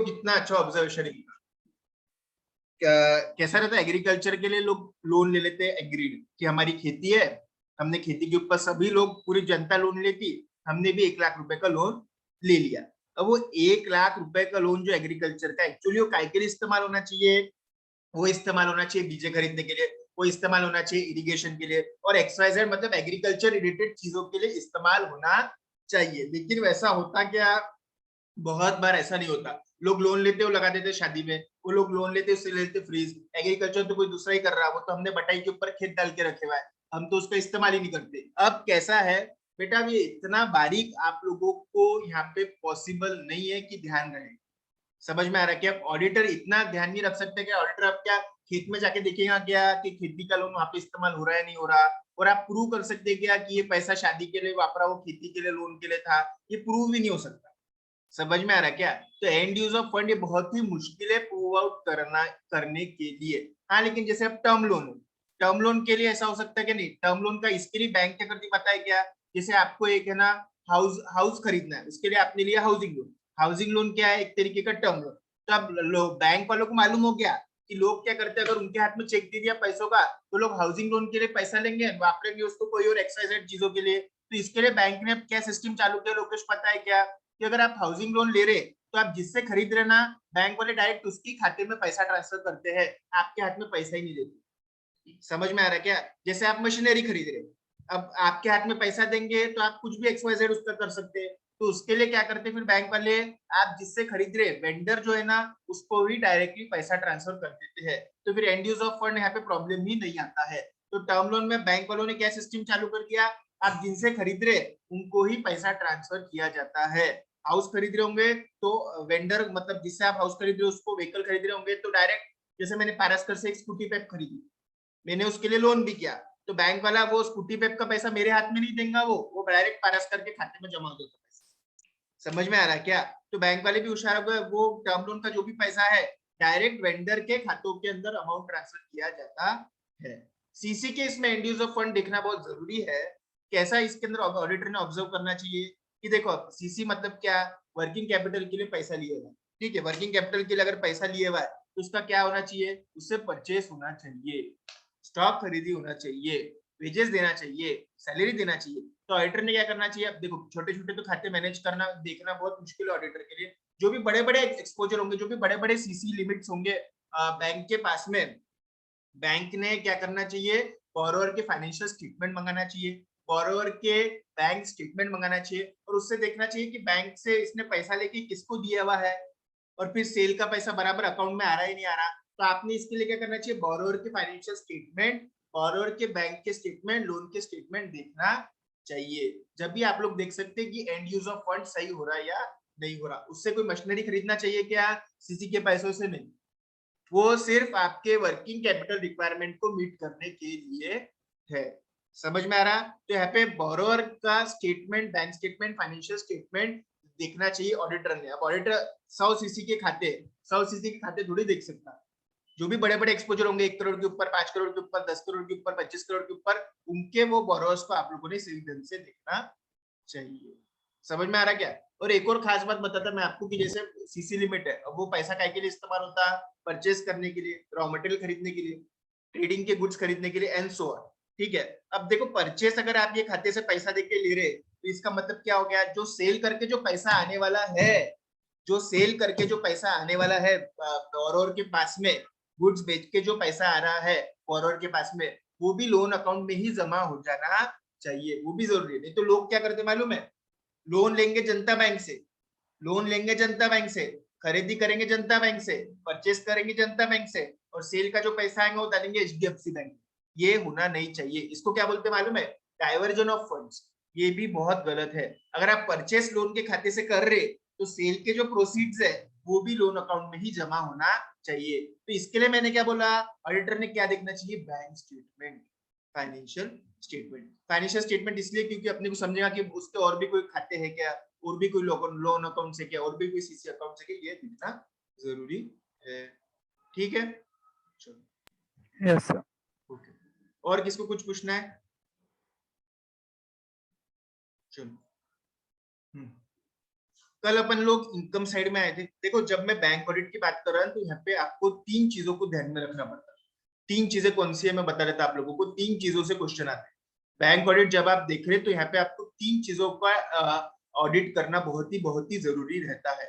कितना अच्छा ऑब्जर्वेशन है। कैसा रहता है एग्रीकल्चर के लिए, लोग लोन ले लेते हैं एग्रीड कि हमारी खेती है, हमने खेती के ऊपर, सभी लोग पूरी जनता लोन लेती, हमने भी 1 लाख रुपए का लोन ले लिया। अब वो 1 लाख रुपए का लोन जो एग्रीकल्चर का एक्चुअली वो काय के लिए इस्तेमाल होना चाहिए, वो इस्तेमाल होना चाहिए बीजे खरीदने के लिए, वो इस्तेमाल होना चाहिए इरिगेशन के लिए और एक्सवाइजेड मतलब एग्रीकल्चर रिलेटेड चीजों के लिए इस्तेमाल होना चाहिए। लेकिन वैसा होता क्या, बहुत बार ऐसा नहीं होता। लोग लोन लेते, वो लगा देते शादी में, वो लोग लोन लेते उससे लेते फ्रीज। एग्रीकल्चर तो कोई दूसरा ही कर रहा है, वो तो हमने बटाई के ऊपर खेत डाल के रखे हुआ है, हम तो उसका इस्तेमाल ही नहीं करते। अब कैसा है बेटा, ये इतना बारीक आप लोगों को यहाँ पे पॉसिबल नहीं है कि ध्यान रहे। समझ में आ रहा है कि आप ऑडिटर इतना ध्यान नहीं रख सकते कि ऑडिटर आप क्या खेत में जाके देखेगा क्या कि खेती का लोन वहां पे इस्तेमाल हो रहा है नहीं हो रहा, और आप प्रूव कर सकते क्या कि ये पैसा शादी के लिए वापरा, वो खेती के लिए लोन के लिए था, ये प्रूव भी नहीं हो सकता। समझ में आ रहा है क्या? तो एंड यूज ऑफ फंड ये बहुत ही मुश्किल है प्रूव आउट करना, करने के लिए। हाँ लेकिन जैसे अब टर्म लोन, टर्म लोन के लिए ऐसा हो सकता है कि नहीं, टर्म लोन का इसके लिए बैंक क्या करती पता है क्या, जैसे आपको एक है ना हाउस हाउस खरीदना है, उसके लिए आपने लिया हाउसिंग लोन। हाउसिंग लोन क्या है, एक तरीके का टर्म लोन। तो अब बैंक वालों को मालूम हो गया कि लोग क्या करते हैं, अगर उनके हाथ में चेक दे दिया पैसों का, तो लोग हाउसिंग लोन के लिए पैसा लेंगे, वापरेंगे उसको कोई और एक्सवाइजेड चीजों के लिए। तो इसके लिए बैंक ने क्या सिस्टम चालू किया लोकेश पता है क्या, कि अगर आप हाउसिंग लोन ले रहे तो आप जिससे खरीद रहे ना, बैंक वाले डायरेक्ट उसकी खाते में पैसा ट्रांसफर करते हैं, आपके हाथ में पैसा ही नहीं देते। समझ में आ रहा है क्या? जैसे आप मशीनरी खरीद रहे, अब आपके हाथ में पैसा देंगे तो आप कुछ भी एक्सवाइजेड उसका कर सकते हैं। तो उसके लिए क्या करते हैं फिर बैंक वाले, आप जिससे खरीद रहे वेंडर जो है ना, उसको ही डायरेक्टली पैसा ट्रांसफर कर देते हैं। तो फिर एंड यूज ऑफ फंड यहाँ पे प्रॉब्लम ही नहीं आता है। तो टर्म लोन में बैंक वालों ने क्या सिस्टम चालू कर दिया, आप जिनसे खरीद रहे उनको ही पैसा ट्रांसफर किया जाता है। हाउस खरीद रहे होंगे तो वेंडर मतलब जिससे आप हाउस खरीद रहे हो उसको व्हीकल खरीद रहे होंगे तो डायरेक्ट, जैसे मैंने पारस्कर से एक स्कूटी पेप खरीदी, मैंने उसके लिए लोन भी किया, तो बैंक वाला वो स्कूटी पेप का पैसा मेरे हाथ में नहीं देगा, वो डायरेक्ट पारस्कर के खाते में जमा हो देगा पैसा। समझ में आ रहा है क्या? तो बैंक वाले भी होशियार हो गए, वो टर्म लोन का जो भी पैसा है डायरेक्ट वेंडर के खातों के अंदर अमाउंट ट्रांसफर किया जाता है। सीसी के इसमें एंड यूज ऑफ फंड देखना बहुत जरूरी है। कैसा इसके अंदर ऑडिटर ने ऑब्जर्व करना चाहिए कि देखो सीसी मतलब क्या, वर्किंग कैपिटल के लिए पैसा लिया हुआ, ठीक है, वर्किंग कैपिटल के लिए अगर पैसा लिए हुआ है तो उसका क्या होना चाहिए, उससे परचेस होना चाहिए, स्टॉक खरीदी होना चाहिए, वेजेस देना चाहिए, सैलरी देना चाहिए। तो ऑडिटर ने क्या करना चाहिए, अब देखो छोटे छोटे तो खाते मैनेज करना देखना बहुत मुश्किल है ऑडिटर के लिए, जो भी बड़े बड़े एक्सपोजर होंगे, जो भी बड़े बड़े सीसी लिमिट्स होंगे बैंक के पास में, बैंक ने क्या करना चाहिए, बोरोवर के फाइनेंशियल स्टेटमेंट मंगाना चाहिए, बोरोवर के बैंक स्टेटमेंट मंगाना चाहिए, और उससे देखना चाहिए कि बैंक से इसने पैसा लेके किसको दिया हुआ है, और फिर सेल का पैसा बराबर अकाउंट में आ रहा है नहीं आ रहा। तो आपने इसके लिए क्या करना चाहिए, बोरोवर के फाइनेंशियल स्टेटमेंट, बोरोवर के बैंक के स्टेटमेंट, लोन के स्टेटमेंट देखना चाहिए। जब भी आप लोग देख सकते हैं कि एंड यूज ऑफ फंड सही हो रहा है या नहीं हो रहा। उससे कोई मशीनरी खरीदना चाहिए क्या, सीसी के पैसों से नहीं, वो सिर्फ आपके वर्किंग कैपिटल रिक्वायरमेंट को मीट करने के लिए है। समझ में आ रहा? तो यहाँ पे बोरोवर का statement, bank statement, financial statement देखना चाहिए ऑडिटर ने। अब ऑडिटर 100 सीसी के खाते, 100 सीसी के खाते थोड़ी देख सकता, जो भी बड़े बड़े एक्सपोजर होंगे 1 करोड़ के ऊपर, 5 करोड़ के ऊपर, 10 करोड़ के ऊपर, 25 करोड़ के ऊपर, उनके वो बोरोवर्स को आप लोगों ने सही ढंग से देखना चाहिए। समझ में आ रहा क्या? और एक और खास बात बताता मैं आपको कि जैसे सीसी लिमिट है, अब वो पैसा काय के लिए इस्तेमाल होता है, परचेस करने के लिए, रॉ मटेरियल खरीदने के लिए, ट्रेडिंग के गुड्स खरीदने के लिए एंड सो ऑन। ठीक है, अब देखो परचेस अगर आप ये खाते से पैसा देके ले रहे तो इसका मतलब क्या हो गया, जो सेल करके जो पैसा आने वाला है, जो सेल करके जो पैसा आने वाला है बोरोवर के पास में, गुड्स बेच के जो पैसा आ रहा है बोरोवर के पास में, वो भी लोन अकाउंट में ही जमा हो जाना चाहिए, वो भी जरूरी है। नहीं तो लोग क्या करते मालूम है, लोन लेंगे जनता बैंक से, लोन लेंगे जनता बैंक से, खरीदी करेंगे जनता बैंक से, परचेस करेंगे जनता बैंक से, और सेल का जो पैसा आएगा वो डालेंगे एचडीएफसी बैंक। ये होना नहीं चाहिए, इसको क्या बोलते मालूम है, डाइवर्जन ऑफ फंड्स। ये भी बहुत गलत है। अगर आप परचेस लोन के खाते से कर रहे तो सेल के जो प्रोसीड्स है वो भी लोन अकाउंट में ही जमा होना चाहिए। तो इसके लिए मैंने क्या बोला, ऑडिटर ने क्या देखना चाहिए, bank statement, financial statement. Financial statement इसलिए क्योंकि अपने को समझेगा कि उसके और भी कोई खाते हैं क्या, और भी कोई लोन अकाउंट से क्या, और भी कोई सीसी अकाउंट से क्या, ये दिखना जरूरी है। ठीक है, चलो यस सर। ओके। और किसको कुछ पूछना है? चलो कल अपन लोग इनकम साइड में आए थे। देखो जब मैं बैंक ऑडिट की बात कर रहा हूँ तो यहाँ पे आपको 3 चीजों को ध्यान में रखना पड़ता है। 3 चीजें कौन सी है मैं बता देता आप लोगों को। 3 चीजों से क्वेश्चन आते हैं बैंक ऑडिट जब आप देख रहे हैं, तो यहाँ पे आपको 3 चीजों का ऑडिट करना बहुत ही जरूरी रहता है।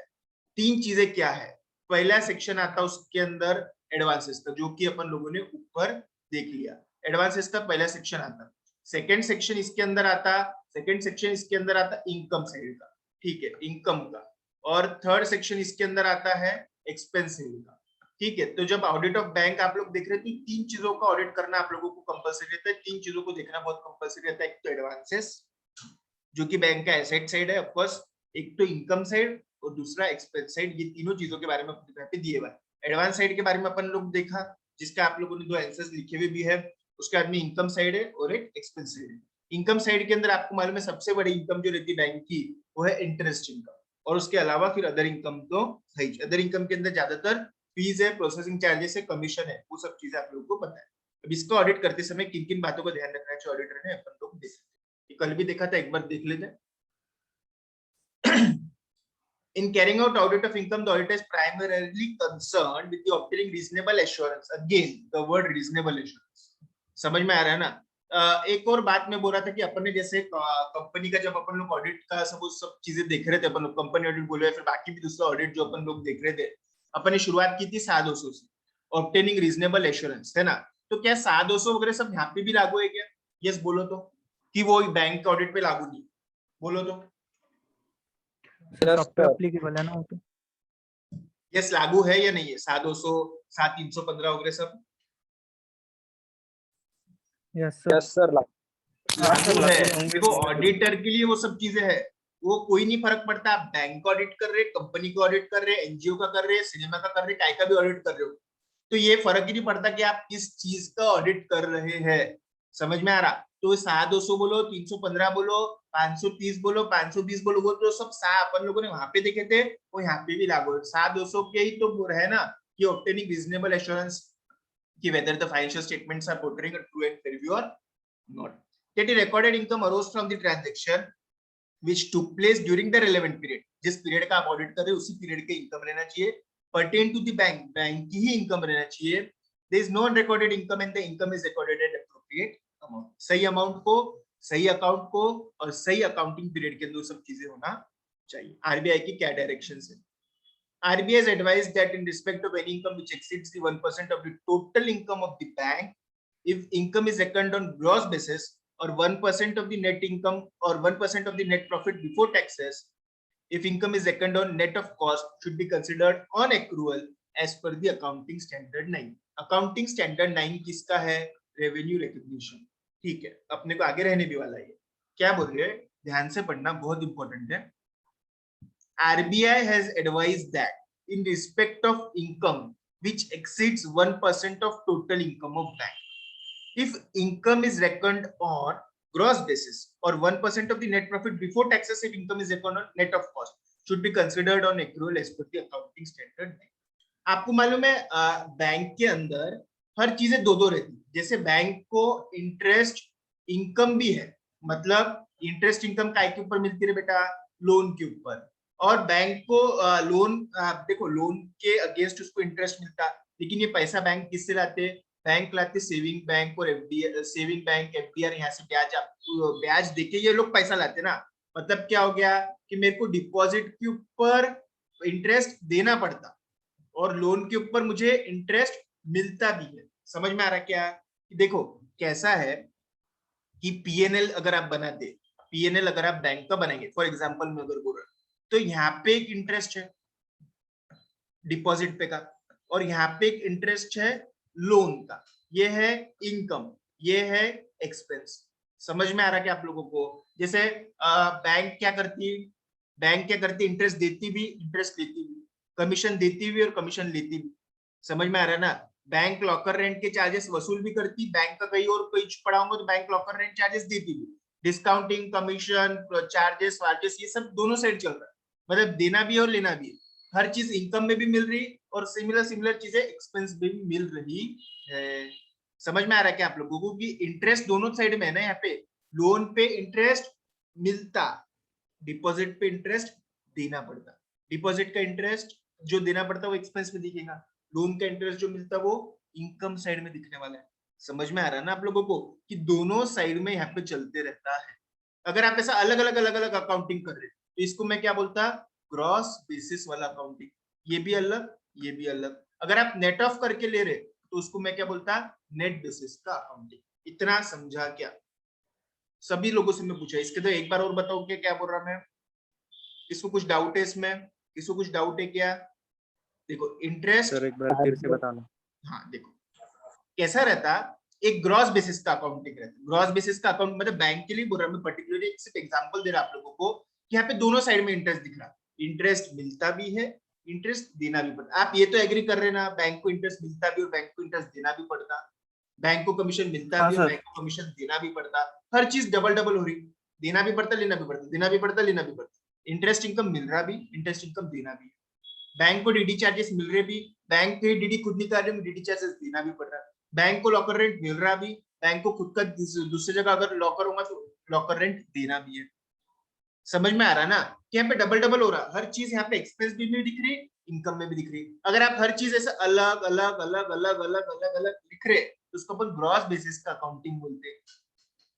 3 चीजें क्या है? पहला सेक्शन आता है उसके अंदर एडवांसेस का, जो कि अपन लोगों ने ऊपर देख लिया। एडवांसेस का पहला सेक्शन आता। सेकंड सेक्शन इसके अंदर आता, इनकम साइड का, ठीक है, इनकम का। और थर्ड सेक्शन इसके अंदर आता है एक्सपेंस साइड का, ठीक है। तो जब ऑडिट ऑफ बैंक आप लोग देख रहे हैं तो 3 चीजों का ऑडिट करना आप लोगों को कंपलसरी रहता है। 3 चीजों को देखना बहुत कंपलसरी रहता है। एक तो एडवांसेस, जो कि बैंक का एसेट साइड है ऑफकोर्स, एक तो इनकम साइड और दूसरा एक्सपेंस साइड। ये तीनों चीजों के बारे में यहाँ पे दिए हुए। एडवांस साइड के बारे में अपन लोग देखा, जिसका आप लोगों ने 2 आंसर्स लिखे हुए भी है। उसके बाद में इनकम साइड है और एक एक्सपेंस साइड है। इनकम साइड के अंदर आपको मालूम है सबसे बड़ी इनकम जो रहती है बैंक की, वो है इंटरेस्ट इनकम। और उसके अलावा फिर अदर इनकम तो है। अदर इनकम के अंदर ज्यादातर फीस है, प्रोसेसिंग चार्जेस है, कमीशन है, वो सब चीजें आप लोगों को पता है। अब इसको ऑडिट करते समय किन किन बातों का ध्यान रखना चाहिए ऑडिटर ने, अपन लोग देख सकते हैं। कल भी देखा था, एक बार देख लेते हैं। In carrying out audit of income, the auditor is primarily concerned with the obtaining reasonable assurance. Again, the word reasonable assurance. समझ में आ रहा है ना? एक और बात मैं बोल रहा था कि अपन ने जैसे कंपनी का जब अपन लोग ऑडिट का सब चीजें देख रहे थे, अपन लोग कंपनी ऑडिट बोले, फिर बाकी भी दूसरा ऑडिट जो अपन लोग देख रहे थे, अपन ने शुरुआत की थी 700 से, ऑब्टेनिंग रीजनेबल एश्योरेंस, है ना? तो क्या 700 वगैरह सब यहाँ पे भी लागू है क्या? यस बोलो तो, कि वो बैंक ऑडिट पे लागू नहीं? बोलो तो। सब पे एप्लीकेबल है ना वो तो। यस लागू है या नहीं है? 700, 7315 वगैरह सब यस सर लागू है। देखो ऑडिटर के लिए वो सब चीजें है, वो कोई नहीं फर्क पड़ता आप बैंक ऑडिट कर रहे, कंपनी का ऑडिट कर रहे, एनजीओ का कर रहे, सिनेमा का कर रहे, काय का भी ऑडिट कर रहे हो, तो ये फर्क ही नहीं पड़ता कि आप किस चीज का ऑडिट कर रहे हैं। समझ में आ रहा? तो 700 बोलो, 315 बोलो, 530 बोलो, 520 बोलो, वो तो सब अपन लोगों ने वहां पे देखे थे, वो यहाँ पे भी लागू है। 700 के ही तो है ना कि ऑब्टेनिंग रीजनेबल एश्योरेंस कि whether the financial statements are portraying a true and fair view or not. That the recorded income arose from the transaction which took place during the relevant period. जिस period का आप audit कर रहे हो उसी period के income रहना चाहिए। pertain to the bank, bank की ही इनकम रहना चाहिए। there is no unrecorded income and the income is recorded at appropriate amount. सही अमाउंट को, सही अकाउंट को और सही अकाउंटिंग पीरियड के अंदर सब चीजें होना चाहिए। आरबीआई की क्या डायरेक्शन है? RBI has advised that in respect of any income which exceeds the 1% of the total income of the bank, if income is reckoned on gross basis or 1% of the net income or 1% of the net profit before taxes, if income is reckoned on net of cost, should be considered on accrual as per the accounting standard 9. Accounting standard 9 किसका है? Revenue recognition. ठीक है, अपने को आगे रहने भी वाला है। क्या बोल रहे हैं? ध्यान से पढ़ना, बहुत इंपॉर्टेंट है। RBI has advised that in respect of income which exceeds 1% of total income of bank, if income is reckoned on gross basis or 1% of the net profit before taxes, if income is reckoned on net of cost, should be considered on accrual as per the accounting standard 9. आपको मालूम है bank के अंदर हर चीजें दो दो रहती है। जैसे बैंक को इंटरेस्ट इनकम भी है, मतलब इंटरेस्ट इनकम काय के ऊपर मिलती है बेटा? लोन के ऊपर। और बैंक को लोन, देखो लोन के अगेंस्ट उसको इंटरेस्ट मिलता, लेकिन ये पैसा बैंक किससे लाते? बैंक लाते सेविंग बैंक और एफडी, सेविंग बैंक एफडीआर, यहाँ से ब्याज देके ये लोग पैसा लाते ना। मतलब क्या हो गया कि मेरे को डिपॉजिट के ऊपर इंटरेस्ट देना पड़ता और लोन के ऊपर मुझे इंटरेस्ट मिलता भी है। समझ में आ रहा क्या? देखो कैसा है कि पीएनएल अगर आप बनाते, पीएनएल अगर आप बैंक का बनाएंगे, फॉर एग्जांपल मैं अगर बोल रहा हूं, तो यहाँ पे एक इंटरेस्ट है डिपॉजिट पे का, और यहाँ पे एक इंटरेस्ट है लोन का। ये है इनकम, ये है एक्सपेंस। समझ में आ रहा है क्या आप लोगों को? जैसे बैंक क्या करती है? बैंक क्या करती है? इंटरेस्ट देती भी, इंटरेस्ट लेती भी, कमीशन देती भी और कमीशन लेती भी। समझ में आ रहा है ना? बैंक लॉकर रेंट के चार्जेस वसूल भी करती, बैंक का कहीं और कोई पड़ा होगा तो बैंक लॉकर रेंट चार्जेस देती भी। डिस्काउंटिंग, कमीशन, चार्जेस वार्जेस, ये सब दोनों साइड चल रहा है, मतलब देना भी और लेना भी। हर चीज इनकम में भी मिल रही और सिमिलर चीजें एक्सपेंस में भी मिल रही है। समझ में आ रहा है क्या आप लोगों को? कि इंटरेस्ट दोनों साइड में है ना। यहाँ पे लोन पे इंटरेस्ट मिलता, डिपॉजिट पे इंटरेस्ट देना पड़ता। डिपॉजिट का इंटरेस्ट जो देना पड़ता वो एक्सपेंस में दिखेगा, लोन का इंटरेस्ट जो मिलता वो इनकम साइड में दिखने वाला है। समझ में आ रहा है ना आप लोगों को कि दोनों साइड में यहाँ पे चलते रहता है। अगर आप ऐसा अलग अलग अकाउंटिंग कर रहे तो इसको मैं क्या बोलता, ग्रॉस बेसिस वाला अकाउंटिंग। ये भी अलग, ये भी अलग। अगर आप नेट ऑफ करके ले रहे तो उसको मैं क्या बोलता, नेट बेसिस का अकाउंटिंग। इतना समझा क्या? सभी लोगों से मैं पूछा, इसके तो एक बार और बताओ क्या क्या बोल रहा मैं। किसको कुछ डाउट है इसमें? किसको कुछ डाउट है क्या? देखो इंटरेस्ट, सर एक बार फिर से बताना। हाँ देखो कैसा रहता, एक ग्रॉस बेसिस का अकाउंटिंग रहता है। ग्रॉस बेसिस का अकाउंट मतलब बैंक के लिए बोल रहा हूं मैं, पर्टिकुलरली सिर्फ एग्जांपल दे रहा आप लोगों को कि यहाँ पे दोनों साइड में इंटरेस्ट दिख रहा, इंटरेस्ट मिलता भी है, इंटरेस्ट देना भी पड़ता। आप ये तो एग्री कर रहे ना, बैंक को इंटरेस्ट मिलता भी और बैंक को इंटरेस्ट देना भी पड़ता, बैंक को कमीशन मिलता हाँ भी और सर। बैंक को कमीशन देना भी पड़ता। हर चीज डबल डबल हो रही, देना भी पड़ता, लेना भी पड़ता, देना भी पड़ता, लेना भी पड़ता। इंटरेस्ट इनकम मिल रहा भी, इंटरेस्ट इनकम देना भी। बैंक को डीडी चार्जेस मिल रहे भी, बैंक के डीडी खुद निकाल रहे, डीडी चार्जेस देना भी पड़ रहा है। बैंक को लॉकर रेंट मिल रहा भी, बैंक को खुद का दूसरी जगह अगर लॉकर होगा तो लॉकर रेंट देना भी है। समझ में आ रहा ना कि यहाँ पे डबल डबल हो रहा, हर चीज यहाँ पे एक्सपेंस भी में दिख रही, इनकम में भी दिख रही। अगर आप हर चीज ऐसे अलग अलग अलग अलग अलग अलग अलग लिख रहे तो उसको अपन ग्रॉस बेसिस का अकाउंटिंग बोलते हैं।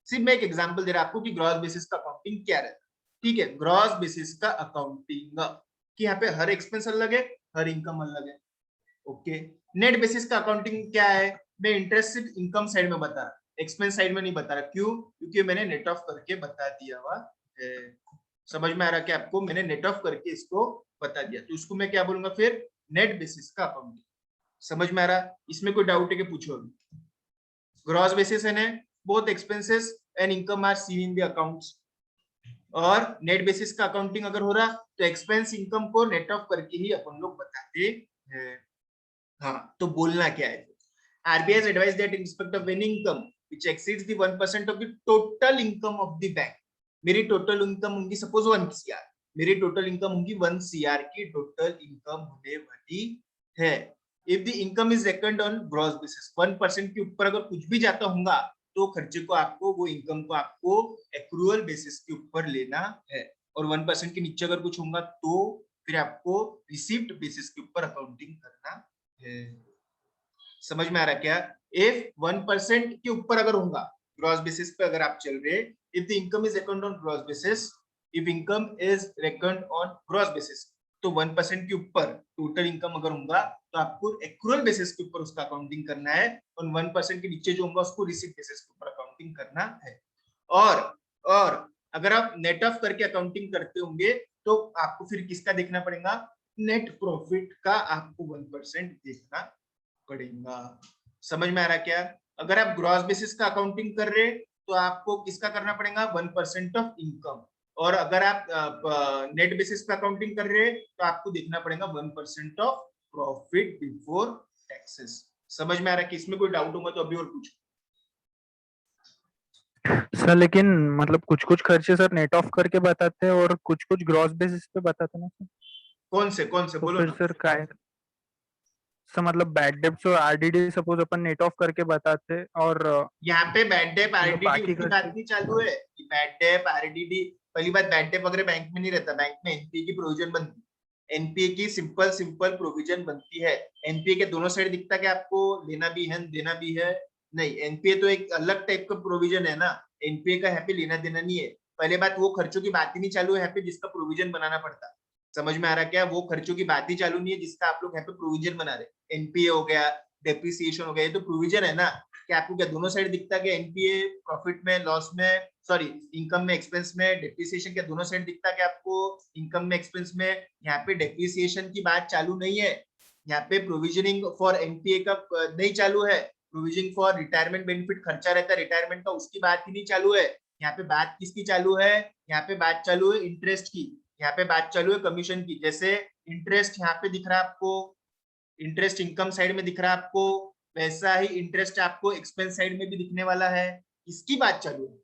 सिर्फ मैं एक एग्जांपल दे रहा आपको कि ग्रॉस बेसिस का अकाउंटिंग क्या रहता है। ठीक है, ग्रॉस बेसिस का अकाउंटिंग कि यहाँ पे हर एक्सपेंस अलग है, हर इनकम अलग है। ओके, नेट बेसिस का अकाउंटिंग क्या है, मैं इंटरेस्ट सिर्फ इनकम साइड में बता रहा, एक्सपेंस साइड में नहीं बता रहा। क्यों? क्योंकि मैंने नेट ऑफ करके बता दिया हुआ है। समझ में आ रहा कि आपको मैंने नेट ऑफ करके इसको बता दिया, तो उसको मैं क्या बोलूंगा फिर, नेट बेसिस का अकाउंटिंग। समझ में आ रहा? इसमें कोई डाउट है कि पूछो अभी। ग्रॉस बेसिस है, both expenses and income are seen in the accounts. और नेट बेसिस का अकाउंटिंग अगर हो रहा तो एक्सपेंस इनकम को नेट ऑफ करके ही अपन लोग बताते हैं। हाँ, तो बोलना क्या है, RBI has advised that in respect of any income which exceeds the 1% of the total income of the bank, मेरी टोटल इनकम होंगी सपोज 1 CR, मेरी टोटल इनकम होंगी 1 CR की टोटल इनकम होने वाली है। If the income is record on gross basis, 1% के ऊपर अगर कुछ भी जाता होगा तो खर्चे को आपको, वो इनकम को आपको एक्रूअल बेसिस के ऊपर लेना है। और 1% के नीचे अगर कुछ होगा तो फिर आपको रिसीव्ड बेसिस के ऊपर अकाउंटिंग करना है। समझ में आ रहा क्या? इफ 1% के ऊपर अगर होगा ग्रॉस बेसिस पे अगर आप चल रहे, if the income is record on gross basis, if income is record on gross basis, तो 1% के ऊपर टोटल इनकम अगर होगा तो आपको एक्रूअल बेसिस के ऊपर उसका अकाउंटिंग करना है, और 1% के नीचे जो होगा उसको रिसीव बेसिस के ऊपर अकाउंटिंग करना है। और अगर आप नेट ऑफ करके अकाउंटिंग करते होंगे तो आपको फिर किसका देखना पड़ेगा, नेट प्रॉफिट का आपको 1% देखना पड़ेगा। समझ में आ रहा क्या? अगर आप ग्रॉस बेसिस का अकाउंटिंग कर रहे तो आपको किसका करना पड़ेगा, 1% ऑफ इनकम। और अगर आप नेट बेसिस पे अकाउंटिंग कर रहे तो आपको देखना पड़ेगा 1% ऑफ प्रॉफिट बिफोर टैक्सेस। समझ में आ रहा है कि इसमें कोई डाउट होगा तो अभी और पूछो। सर लेकिन मतलब कुछ कुछ खर्चे सर नेट ऑफ करके बताते हैं और कुछ कुछ ग्रॉस बेसिस पे बताते हैं ना सर। कौन से तो बोलो फिर ना। सर काय सर मतलब बैड डेब्ट्स और आरडीडी सपोज अपन नेट ऑफ करके बताते हैं और यहाँ पे बैड डेप मतलब आरडीडी बाकी उसकी बात खर्चे। नहीं चालू है कि बैड डेप आरडीडी। पहली बात, बैड डेप वगैरह बैंक में नहीं रहता, बैंक में एनपीए की प्रोविजन बनती, एनपीए की सिंपल सिंपल प्रोविजन बनती है। एनपीए के दोनों साइड दिखता है कि आपको लेना भी है देना भी है, नहीं एनपीए तो एक अलग टाइप का प्रोविजन है ना, एनपीए का यहाँ पे लेना देना नहीं है। पहले बात, वो खर्चों की बात ही नहीं चालू है यहाँ पे जिसका प्रोविजन बनाना पड़ता। समझ में आ रहा क्या? वो खर्चों की बात ही चालू नहीं है जिसका आप लोग यहाँ पे प्रोविजन बना रहे। एनपीए हो गया, डेप्रिसिएशन हो गया, ये तो प्रोविजन है ना। कि आपको क्या दोनों साइड दिखता है, एनपीए प्रॉफिट में लॉस में, सॉरी इनकम में एक्सपेंस में, डेप्रिसिएशन क्या दोनों साइड दिखता है कि आपको इनकम में एक्सपेंस में। यहाँ पे डेप्रिसिएशन की बात चालू नहीं है, यहाँ पे प्रोविजनिंग फॉर एनपीए का नहीं चालू है। प्रोविजनिंग फॉर रिटायरमेंट बेनिफिट खर्चा रहता है रिटायरमेंट का, उसकी बात ही नहीं चालू है। यहाँ पे बात किसकी चालू है, यहाँ पे बात चालू है इंटरेस्ट की, यहाँ पे बात चालू है कमीशन की। जैसे इंटरेस्ट यहाँ पे दिख रहा है आपको, इंटरेस्ट इनकम साइड में दिख रहा है आपको, वैसा ही इंटरेस्ट आपको एक्सपेंस साइड में भी दिखने वाला है। इसकी बात चालू है।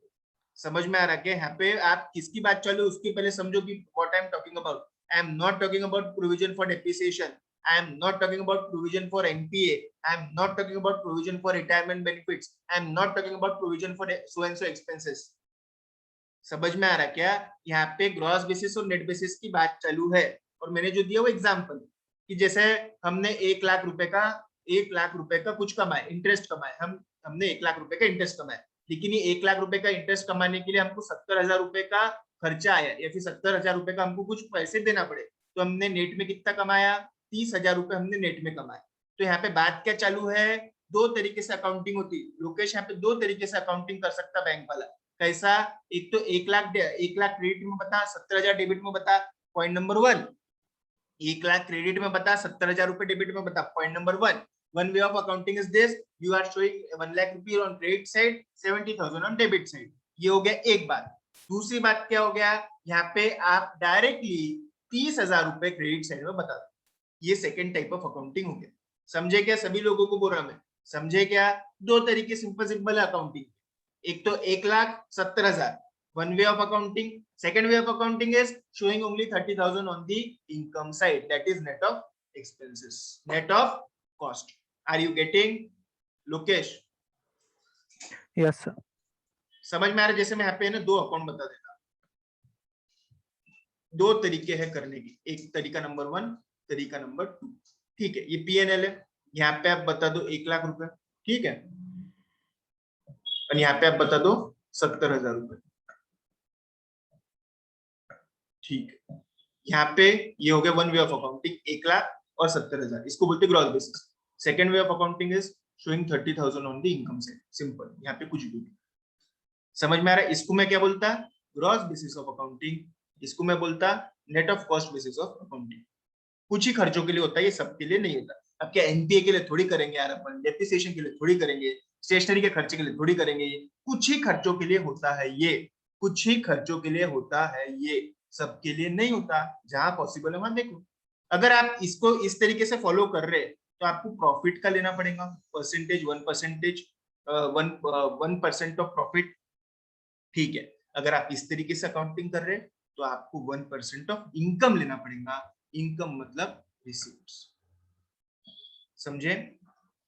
समझ में आ रहा है क्या? यहाँ पे आप किसकी बात चालू है उसके पहले समझो कि what I am talking about. I am not talking about provision for depreciation, I am not talking about provision for NPA, I am not talking about provision for retirement benefits, I am not talking about provision for so and so expenses. समझ में आ रहा क्या? यहाँ पे gross basis और net basis की बात चालू है, और मैंने जो दिया वो एग्जांपल कि जैसे हमने 1 लाख रुपए का कुछ कमाए, इंटरेस्ट कमाए, हमने 1 लाख रुपए का इंटरेस्ट कमाया, लेकिन ये 1 लाख रुपए का इंटरेस्ट कमाने के लिए हमको 70,000 रुपए का खर्चा आया, या फिर 70,000 रुपए का हमको कुछ पैसे देना पड़े, तो हमने नेट में कितना कमाया? 30,000 रुपए हमने नेट में कमाए। तो यहाँ पे बात क्या चालू है? दो तरीके से अकाउंटिंग होती है लोकेश, यहाँ पे दो तरीके से अकाउंटिंग कर सकता बैंक वाला। कैसा? एक तो 1 लाख क्रेडिट में बता, 70,000 डेबिट में बता, पॉइंट नंबर 1। 1 लाख क्रेडिट में बता, 70,000 रुपए डेबिट में बता, point number 1। One way of accounting is this, you are showing 1 lakh रुपए on credit side, 70,000 on debit side. ये हो गया एक बात। दूसरी बात क्या हो गया? यहाँ पे आप डायरेक्टली 30,000 रुपए क्रेडिट साइड में बता दो। ये सेकेंड टाइप ऑफ अकाउंटिंग हो गया। समझे क्या? सभी लोगों को बोल रहा मैं, समझे क्या? दो तरीके सिंपल सिंपल है अकाउंटिंग। एक तो 1,70,000 one way of accounting. Second way of accounting is showing only 30,000 on the income side, that is net of expenses, net of cost. Are you getting, Lokesh? Yes sir. समझ में आ रहा? जैसे मैं यहाँ पे ना दो अकाउंट बता देता, दो तरीके हैं करने की, एक तरीका नंबर 1, तरीका नंबर 2। ठीक है, ये P&L है, यहाँ पे आप बता दो 1 लाख रुपए, ठीक है, और यहाँ पे आप बता दो 70,000 रुपए, ठीक है। यहाँ पे ये हो गया one way of accounting, 1 lakh और 70,000, इसको बोलते gross basis. Second way of accounting is showing 30,000 on the income side, simple, यहाँ पे कुछ भी नहीं। समझ में आ रहा है? इसको मैं क्या बोलता? Gross basis of accounting. इसको मैं बोलता net of cost basis of accounting. कुछ ही खर्चों के लिए होता है, ये सबके लिए नहीं होता। अब क्या एनपीए के लिए थोड़ी करेंगे यार, अपन डेप्रिसिएशन के लिए थोड़ी करेंगे, स्टेशनरी के खर्चे के लिए थोड़ी करेंगे, ये कुछ ही खर्चों के लिए होता है, ये कुछ ही खर्चों के लिए होता है, ये सबके लिए नहीं होता। जहां पॉसिबल है वहां देखो। अगर आप इसको इस तरीके से फॉलो कर रहे तो आपको प्रॉफिट का लेना पड़ेगा, परसेंटेज 1% ऑफ प्रॉफिट, ठीक है। अगर आप इस तरीके से अकाउंटिंग कर रहे तो आपको 1% ऑफ इनकम लेना पड़ेगा। इनकम मतलब रिसीट्स, समझे?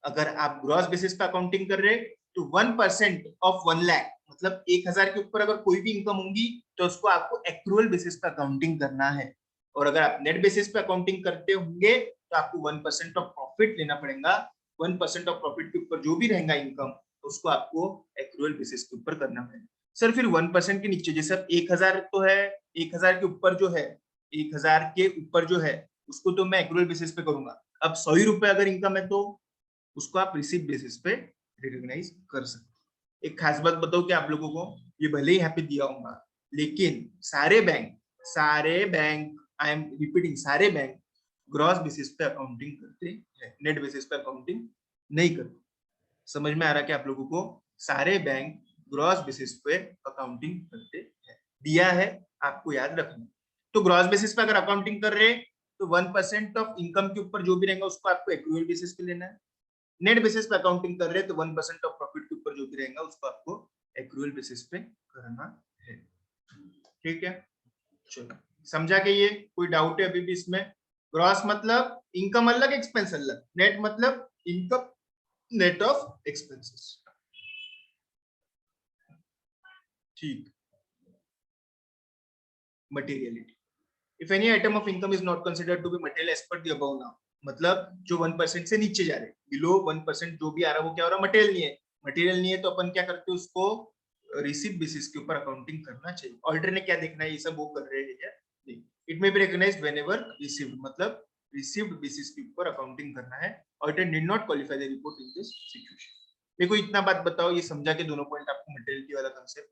अगर आप ग्रॉस बेसिस पे अकाउंटिंग कर रहे तो 1% ऑफ 1 लाख, मतलब 1,000 के ऊपर अगर कोई भी इनकम होगी तो उसको आपको एक्रूअल बेसिस पे अकाउंटिंग करना है। और अगर आप नेट बेसिस पे अकाउंटिंग करते होंगे तो आपको 1% ऑफ प्रॉफिट लेना पड़ेगा। 1% ऑफ प्रॉफिट के ऊपर जो भी रहेगा इनकम, उसको आपको एक्रूअल बेसिस के ऊपर करना पड़ेगा। सर फिर 1% के नीचे, जैसे 1,000 तो है, 1,000 के ऊपर जो है, 1,000 के ऊपर जो है उसको तो मैं एक्रूअल बेसिस पे करूंगा। अब 100 रुपए अगर इनकम है तो उसको आप रिसीप्ट बेसिस पे रिकॉग्नाइज कर सकते। एक खास बात बताओ कि आप लोगों को, ये भले ही यहाँ पे दिया होगा, लेकिन सारे बैंक आई एम रिपीटिंग, सारे बैंक ग्रॉस बेसिस पे अकाउंटिंग करते हैं, नेट बेसिस पे अकाउंटिंग नहीं करते। समझ में आ रहा है कि आप लोगों को? सारे बैंक ग्रॉस बेसिस पे अकाउंटिंग करते हैं, दिया है, आपको याद रखना। तो ग्रॉस बेसिस पे अगर अकाउंटिंग कर रहे तो 1% ऑफ इनकम के ऊपर जो भी रहेगा उसको आपको एक्रूअल बेसिस पे लेना है। नेट बेसिस पे अकाउंटिंग कर रहे हैं तो 1% ऑफ प्रॉफिट के ऊपर जो भी रहेगा उसको आपको एक्रूअल बेसिस पे करना है, ठीक है। चलो, समझा कि ये कोई डाउट है अभी भी इसमें? ग्रॉस मतलब इनकम अलग, एक्सपेंस अलग, नेट मतलब इनकम नेट ऑफ एक्सपेंसेस, ठीक। Materiality, if any item of income is not considered to be material as per the above now, मतलब जो 1% से नीचे जा रहे, बिलो 1% जो भी आ रहा है वो क्या हो रहा है? मटेरियल नहीं है। मटेरियल नहीं है तो अपन क्या करते हैं, उसको रिसीप्ट बेसिस के ऊपर अकाउंटिंग करना चाहिए। ऑडिटर ने क्या देखना है, ये सब वो कर रहे हैं क्या? नहीं। It may be recognised whenever received, मतलब रिसीव्ड बेसिस के ऊपर अकाउंटिंग करना है। Auditor need not qualify the report in this situation. देखो इतना बात बताओ, ये समझा के दोनों पॉइंट आपको, मटेरियलिटी वाला कंसेप्ट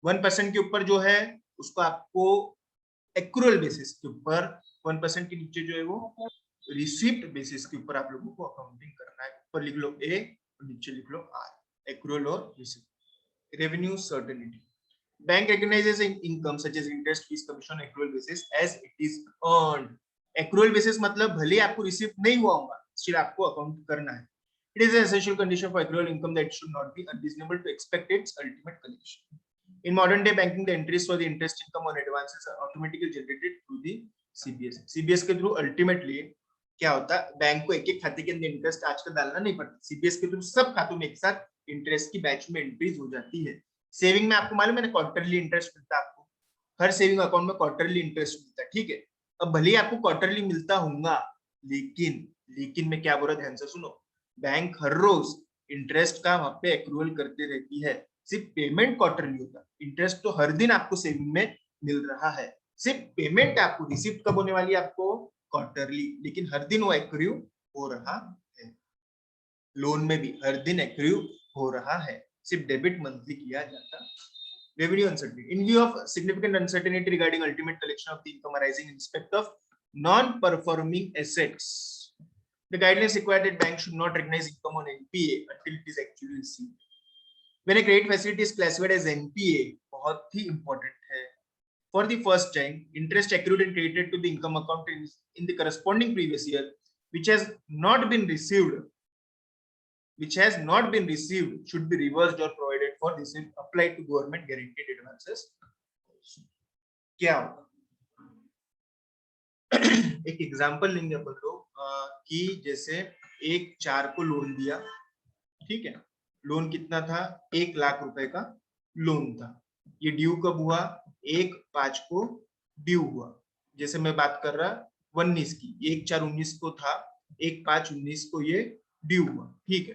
1% के ऊपर जो है उसको आपको एक्रूअल बेसिस के ऊपर, 1% के नीचे जो है वो रिसीप्ट बेसिस के ऊपर आप लोगों को अकाउंटिंग करना है। ऊपर लिख लो ए और नीचे लिख लो आर, एक्रूअल और receipt. Revenue certainty, bank recognizes income such as interest, fees, commission accrual basis as it is earned. Accrual basis मतलब भले आपको रिसीव नहीं हुआ होगा, स्टिल आपको अकाउंट करना है। It is an essential condition for accrual income that it should not be unreasonable to expect its ultimate collection. In modern day banking, the entries for the interest income on advances are automatically generated through the CBS. CBS के through ultimately क्या होता है, bank को एक एक खाते के अंदर इंटरेस्ट आजकल डालना नहीं पड़ता। CBS के थ्रू सब खातों में एक साथ इंटरेस्ट की बैच में एंट्रीज हो जाती है। सेविंग में आपको मालूम है ना क्वार्टरली इंटरेस्ट मिलता है आपको, हर सेविंग अकाउंट में क्वार्टरली इंटरेस्ट मिलता है, ठीक है। अब भले ही आपको क्वार्टरली मिलता होगा, लेकिन मैं क्या बोल रहा, ध्यान से सुनो, बैंक हर रोज इंटरेस्ट का वहां पे एक्रूअल करते रहती है, सिर्फ पेमेंट क्वार्टरली होता, इंटरेस्ट तो हर दिन आपको सेविंग में मिल रहा है, सिर्फ पेमेंट आपको रिसीव कब होने वाली है, आपको क्वार्टरली, लेकिन हर दिन वो एक्रू हो रहा है। लोन में भी हर दिन एक्रू हो रहा है, सिर्फ डेबिट मंथली किया जाता। Revenue uncertainty. In view of significant uncertainty regarding ultimate collection of the income arising in respect of non-performing assets, the guidelines require that banks should not recognize income on NPA until it is actually received. When a credit facility is classified as NPA, बहुत ही important है. For the first time, interest accrued and credited to the income account in the corresponding previous year, which has not been received should be reversed or provided for. This will apply to government guaranteed advances. क्या होगा, एक example लेंगे अपन लोग कि जैसे 1/4 को loan दिया, ठीक है, लोन कितना था, 1 लाख रुपए का लोन था, ये ड्यू कब हुआ, 1/5 को ड्यू हुआ, जैसे मैं बात कर रहा 19 की, 1/4/19 को था, 1/5/19 को ये ड्यू हुआ, ठीक है।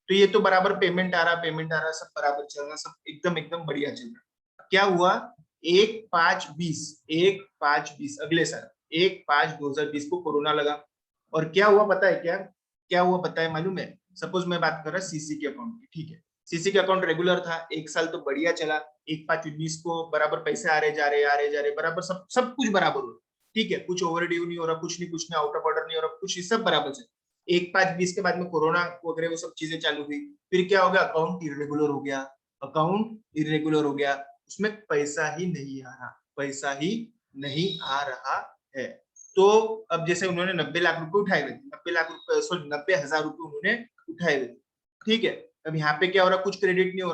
तो ये तो बराबर पेमेंट आ रहा, सब बराबर चल रहा, सब एकदम बढ़िया चल रहा। क्या हुआ, 1/5/20 अगले साल 1/5/2020 को कोरोना लगा, और क्या हुआ पता है, क्या हुआ पता है, मालूम है, सपोज मैं बात कर रहा सीसी के अकाउंट की, ठीक है, सीसी के अकाउंट रेगुलर था, एक साल तो बढ़िया चला, 1/5/19 को बराबर पैसे आ रहे जा रहे बराबर, सब कुछ बराबर हो, ठीक है, कुछ ओवर ड्यू नहीं हो रहा, कुछ नहीं आउट ऑफ ऑर्डर नहीं हो रहा, कुछ सब बराबर चल। 1/5/20 के बाद में कोरोना वगैरह वो सब चीजें चालू हुई, फिर क्या हो गया, अकाउंट इरेगुलर हो गया, उसमें पैसा ही नहीं आ रहा है। तो अब जैसे उन्होंने 90 लाख रुपए उठाए हुए थे, 90,000 रुपए उन्होंने उठाए हुए थे, ठीक है। अब यहाँ पे क्या हो रहा, कुछ क्रेडिट नहीं हो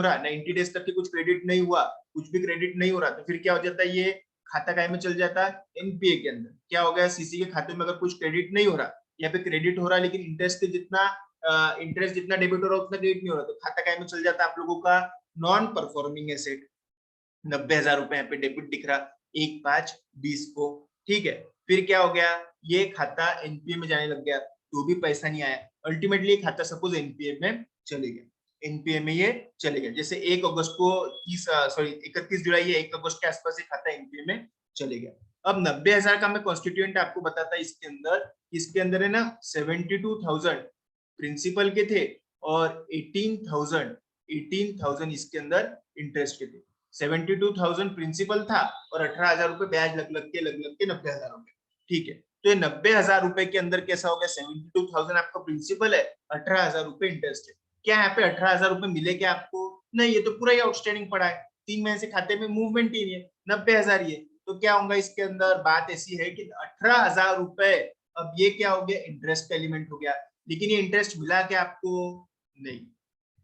रहा, 90 डेज तक के कुछ क्रेडिट नहीं हुआ, कुछ भी क्रेडिट नहीं हो रहा, तो फिर क्या हो जाता है, ये खाता काय में चल जाता है, एनपीए के अंदर। क्या हो गया, सीसी के खाते में अगर कुछ क्रेडिट नहीं हो रहा, यहाँ पे क्रेडिट हो रहा है लेकिन इंटरेस्ट जितना डेबिट हो रहा है उतना क्रेडिट नहीं हो रहा, तो खाता काय में चल जाता है आप लोगों का नॉन परफॉर्मिंग एसेट। 90,000 रुपए यहाँ पे डेबिट दिख रहा 1/5/20 को, ठीक है। फिर क्या हो गया, ये खाता एनपीए में जाने लग गया, तो भी पैसा नहीं आया, अल्टीमेटली ये खाता सपोज एनपीए में चले गया, जैसे 1 अगस्त को 31 जुलाई या 1 अगस्त के आसपास ये खाता एनपीए में चले गया। अब 90,000 का मैं कॉन्स्टिट्यूएंट आपको बताता, इसके अंदर है ना 72,000 प्रिंसिपल के थे और 18,000 इसके अंदर इंटरेस्ट के थे। 72,000 प्रिंसिपल था और 18,000 रुपए ब्याज लग के 90,000 रुपए, ठीक है। तो ये 90,000 रुपए के अंदर कैसा हो गया, 72,000 आपका प्रिंसिपल है, 18,000 रुपए इंटरेस्ट है। क्या यहाँ पे 18,000 रुपए मिले क्या आपको, नहीं, ये तो पूरा ही आउटस्टैंडिंग पड़ा है, 3 महीने से खाते में मूवमेंट ही नहीं है, 90,000 ये, तो क्या होगा इसके अंदर, बात ऐसी है कि 18,000 रुपए, अब ये क्या हो गया, इंटरेस्ट का एलिमेंट हो गया, लेकिन ये इंटरेस्ट मिला क्या आपको, नहीं।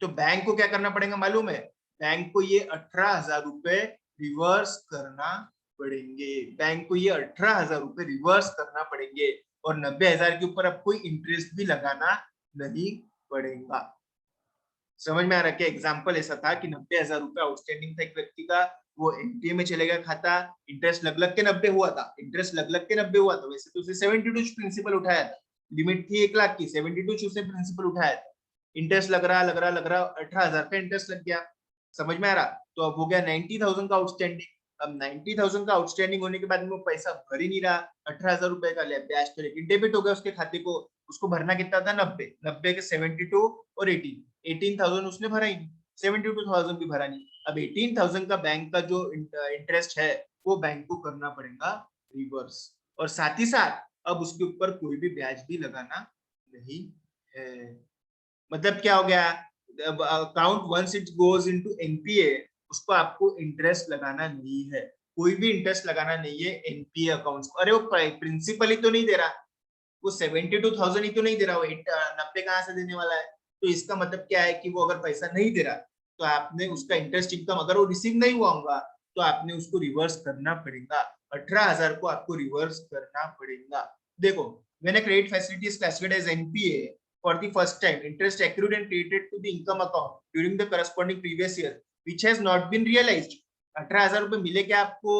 तो बैंक को क्या करना पड़ेगा मालूम है, बैंक को ये 18,000 रुपए रिवर्स करना पड़ेंगे, और 90,000 के ऊपर अब कोई इंटरेस्ट भी लगाना नहीं पड़ेगा। समझ में आ रहा, क्या एग्जाम्पल ऐसा था कि 90,000 रुपए आउटस्टैंडिंग था एक व्यक्ति का, वो एनपीए में चले गया खाता, इंटरेस्ट लग के 90 हुआ था, वैसे तो उसे 72 प्रिंसिपल उठाया था, लिमिट थी 1 लाख की, 72 उसे प्रिंसिपल उठाया था, इंटरेस्ट लग रहा 18,000 का इंटरेस्ट लग गया, समझ में आ रहा। तो अब हो गया 90,000 का आउटस्टैंडिंग, अब 90,000 का आउटस्टैंडिंग होने के बाद में वो पैसा भर ही नहीं रहा, 18,000 रुपए का लिया ब्याज तो, लेकिन डेबिट हो गया उसके खाते को, उसको भरना कितना था 90 के 72 और 18,000 उसने भरा ही नहीं, 72,000 भी भरा नहीं। अब 18,000 का बैंक का जो इंटरेस्ट है वो बैंक को करना पड़ेगा रिवर्स, और साथ ही साथ अब उसके ऊपर कोई भी ब्याज भी लगाना नहीं है। मतलब क्या हो गया, account once it goes into NPA, उसको आपको इंटरेस्ट लगाना नहीं है, कोई भी इंटरेस्ट लगाना नहीं है एनपीए अकाउंट्स को। अरे वो प्रिंसिपल ही तो नहीं दे रहा, वो 72,000 ही तो नहीं दे रहा, वो 90 कहाँ से देने वाला है, तो इसका मतलब क्या है कि वो अगर पैसा नहीं दे रहा तो आपने उसका इंटरेस्ट इनकम अगर वो रिसीव नहीं हुआ होगा तो आपने उसको रिवर्स करना पड़ेगा, 18,000 को आपको रिवर्स करना पड़ेगा। देखो, when a credit facility is classified as NPA, for the first time interest accrued and credited to the income account during the corresponding previous year which has not been realized. 18,000 रुपए मिले क्या आपको?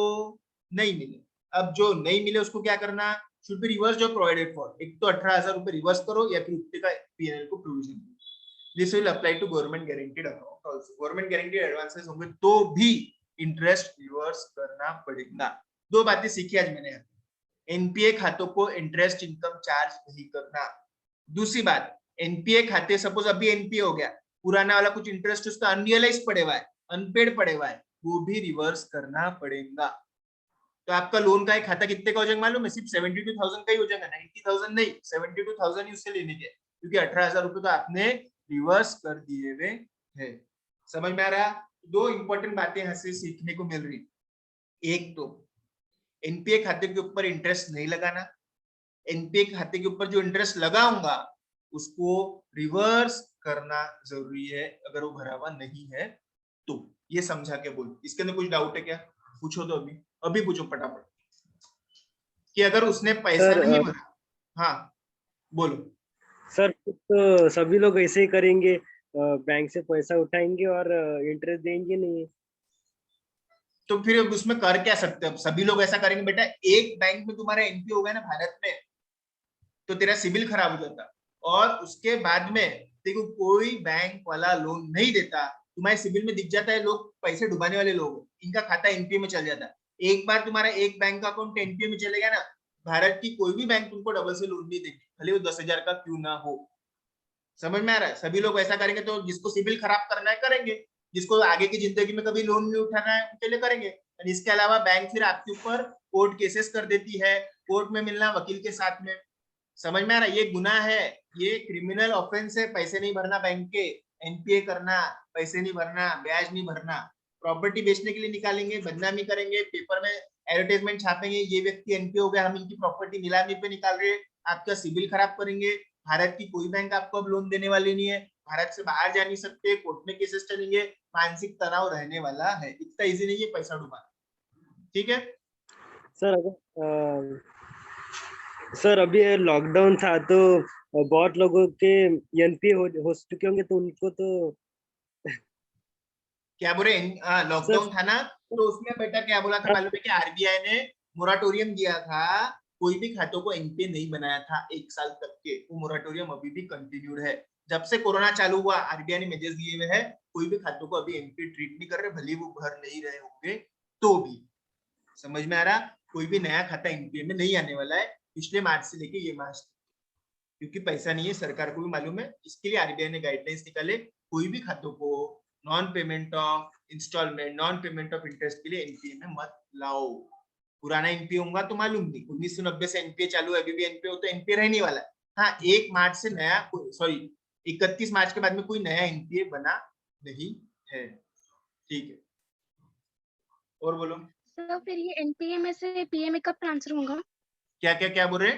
नहीं मिले. अब जो नहीं मिले उसको क्या करना? should be reversed or provided for. एक तो 18,000 रुपए रिवर्स करो या फिर उतने का P&L को प्रोविजन दो. This will apply to government guaranteed account also. Government guaranteed advances होंगे तो भी इंटरेस्ट रिवर्स करना पड़ेगा. दो बातें सीखी आज मैंने. एनपीए खातों को इंटरेस्ट इनकम चार्ज नहीं करना. दूसरी बात, एनपीए खाते सपोज अभी एनपीए हो गया, पुराना वाला कुछ इंटरेस्ट उसका अनरियलाइज पड़े हुआ है, अनपेड पड़े हुआ है, वो भी रिवर्स करना पड़ेगा. तो आपका लोन का एक खाता कितने का हो जाएगा मालूम है? सिर्फ 72,000 का ही हो जाएगा, 90,000 नहीं. 72,000 ही उससे लेने के, क्योंकि 18,000 रुपए तो आपने रिवर्स कर दिए हुए हैं. समझ में आ रहा? दो इंपॉर्टेंट बातें यहाँ से सीखने को मिल रही. एक तो एनपीए खाते के ऊपर इंटरेस्ट नहीं लगाना. एनपीए खाते के ऊपर जो इंटरेस्ट लगाऊंगा उसको रिवर्स करना जरूरी है अगर वो भरा हुआ नहीं है तो. ये समझा के बोल. इसके अंदर कुछ डाउट है क्या? पूछो तो अभी पूछो फटाफट कि अगर उसने पैसा नहीं भरा. हाँ बोलो. सर तो सभी लोग ऐसे ही करेंगे, बैंक से पैसा उठाएंगे और इंटरेस्ट देंगे नहीं. तो फिर उसमें कर क्या सकते हैं? सभी लोग ऐसा करेंगे बेटा? एक बैंक में तुम्हारा एनपीए हो गया ना भारत में, तो तेरा सिबिल खराब हो जाता और उसके बाद में देखो कोई बैंक वाला लोन नहीं देता. तुम्हारे सिबिल में दिख जाता है लोग पैसे डुबाने वाले लोग, इनका खाता एनपीए में चल जाता है. एक बार तुम्हारा एक बैंक का अकाउंट एनपीए में चलेगा ना, भारत की कोई भी बैंक तुमको डबल से लोन नहीं देगी, भले वो 10,000 का क्यों ना हो. समझ में आ रहा है? सभी लोग ऐसा करेंगे तो जिसको सिबिल खराब करना है करेंगे, जिसको आगे की जिंदगी में कभी लोन नहीं उठाना है उनके लिए करेंगे. और इसके अलावा बैंक फिर आपके ऊपर कोर्ट केसेस कर देती है, कोर्ट में मिलना वकील के साथ में. समझ में आ रहा है? ये गुनाह है, ये क्रिमिनल ऑफेंस है. पैसे नहीं भरना बैंक के, एनपीए करना, पैसे नहीं भरना, ब्याज नहीं भरना, प्रॉपर्टी बेचने के लिए निकालेंगे, बदनामी करेंगे, पेपर में एडवर्टाइजमेंट छापेंगे, ये व्यक्ति एनपीए हो गया, हम इनकी प्रॉपर्टी नीलामी पे निकाल रहे, आपका सिबिल खराब करेंगे. भारत की कोई बैंक आपको अब लोन देने वाली नहीं है, भारत से बाहर जा नहीं सकते, कोर्ट में केसेस चलेंगे, मानसिक तनाव रहने वाला है. इतना इजी नहीं है पैसा डुबाना. ठीक है सर अगर सर अभी लॉकडाउन था तो बहुत लोगों के एनपीए हो चुके होंगे, तो उनको तो क्या बोले? लॉकडाउन था ना, तो उसमें बेटा क्या बोला था मालूम है कि आरबीआई ने मोराटोरियम दिया था, कोई भी खातों को एनपीए नहीं बनाया था 1 साल तक के. वो मोराटोरियम अभी भी कंटिन्यूड है. जब से कोरोना चालू हुआ आरबीआई ने मेजर्स दिए हुए हैं, कोई भी खातों को अभी एनपीए ट्रीट नहीं कर रहे, भले वो भर नहीं रहे होंगे तो भी. समझ में आ रहा? कोई भी नया खाता एनपीए में नहीं आने वाला है पिछले मार्च से लेके ये मार्च तक, क्योंकि पैसा नहीं है, सरकार को भी मालूम है. इसके लिए आरबीआई ने गाइडलाइंस निकाले, कोई भी खातों को non payment of instalment, non payment of interest के लिए एनपीए में मत लाओ. पुराना एनपीए होगा तो मालूम नहीं, 1990 से एनपीए चालू है, अभी भी एनपीए हो तो एनपीए रहने वाला है. हाँ 1 मार्च से नया, सॉरी 31 मार्च के बाद में कोई नया एनपीए बना नहीं है. ठीक है और बोलो. तो फिर ये एनपीए में से पीए में कब ट्रांसफर होगा? क्या क्या क्या बोल रहे?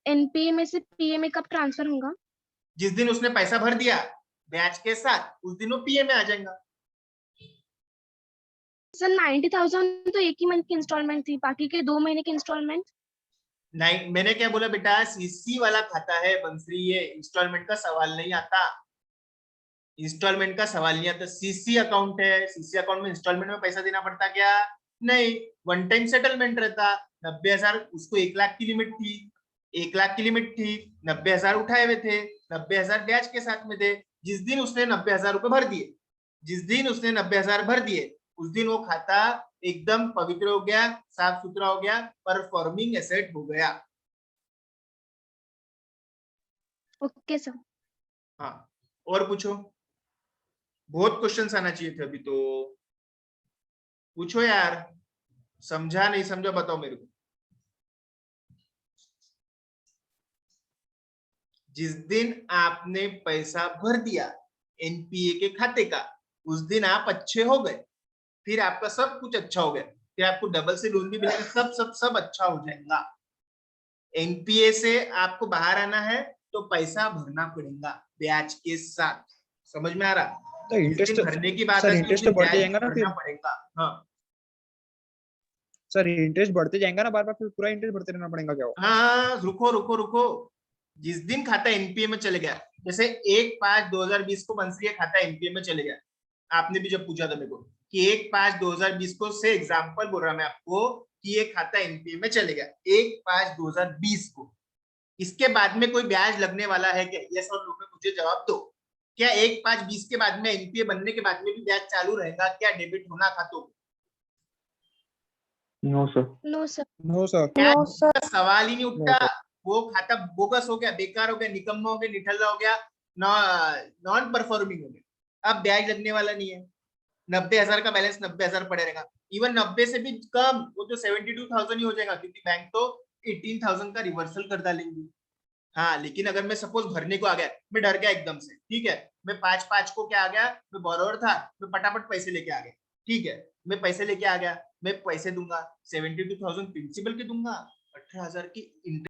एनपीए में से पीए में कब ट्रांसफर होगा? जिस दिन उसने पैसा भर दिया ब्याज के साथ, उस दिन वो पीए में आ जाएगा. सर 90,000 तो एक ही मंथ की इंस्टॉलमेंट थी, बाकी के 2 महीने की इंस्टॉलमेंट. नहीं, मैंने क्या बोला बेटा? सीसी वाला खाता है बंसरी, ये इंस्टॉलमेंट का सवाल नहीं आता. इंस्टॉलमेंट का सवाल नहीं आता. सीसी अकाउंट है, सीसी अकाउंट में इंस्टॉलमेंट में पैसा देना पड़ता क्या? नहीं, वन टाइम सेटलमेंट रहता. 90,000 उसको 1 लाख की लिमिट थी, 1 लाख की लिमिट थी, 90,000 उठाए हुए थे, 90,000 ब्याज के साथ में थे. जिस दिन उसने 90,000 रुपए भर दिए, जिस दिन उसने 90,000 भर दिए, उस दिन वो खाता एकदम पवित्र हो गया, साफ सुथरा हो गया, परफॉर्मिंग एसेट हो गया. Okay sir. हाँ और पूछो. बहुत क्वेश्चंस आना चाहिए थे अभी तो. पूछो यार, समझा नहीं समझा बताओ मेरे को. जिस दिन आपने पैसा भर दिया एनपीए के खाते का, उस दिन आप अच्छे हो गए, फिर आपका सब कुछ अच्छा हो गया, फिर आपको डबल से लोन भी मिलेगा, सब सब सब अच्छा हो जाएगा. एनपीए से आपको बाहर आना है तो पैसा भरना पड़ेगा ब्याज के साथ. समझ में आ रहा? तो इंटरेस्ट भरने की बात सर है, इंटरेस्ट तो बढ़ते जाएगा ना फिर. भरना पड़ेगा. हाँ सर इंटरेस्ट बढ़ते जाएगा ना बार बार, फिर पूरा इंटरेस्ट भरते रहना पड़ेगा क्या? हाँ रुको रुको रुको, जिस दिन खाता एनपीए में चले गया, जैसे 1/5/2020 को बंसरी का खाता एनपीए में चले गया, आपने भी जब पूछा था मेरे को कि 1/5/2020 को से एग्जांपल बोल रहा मैं आपको कि ये खाता एनपीए में चले गया 1/5/2020 को, इसके बाद में कोई ब्याज लगने वाला है क्या? यस और नो में मुझे जवाब दो। क्या 1/5/20 के बाद में एनपीए बनने के बाद में भी ब्याज चालू रहेगा क्या डेबिट होना खातों? No sir. No sir. No sir. No sir. सवाल ही नहीं No, उठता, वो खाता बोगस हो गया, बेकार हो गया, निकम्मा हो गया, निठल्ला हो गया, नॉन परफॉर्मिंग हो गया, अब ब्याज लगने वाला नहीं है। 90,000 का बैलेंस 90,000 पड़े रहेगा, इवन 90 से भी कम, वो तो 72,000 ही हो जाएगा, क्योंकि बैंक तो 18,000 का रिवर्सल कर डालेंगे। हाँ, लेकिन अगर मैं सपोज भरने को आ गया, मैं डर गया एकदम से, ठीक है, मैं 5/5 को क्या आ गया, मैं बोरोवर था, मैं फटाफट पैसे लेके आ गया, ठीक है, मैं पैसे लेके आ गया, मैं पैसे दूंगा 72,000 प्रिंसिपल के दूंगा, 18,000 की इंटरेस्ट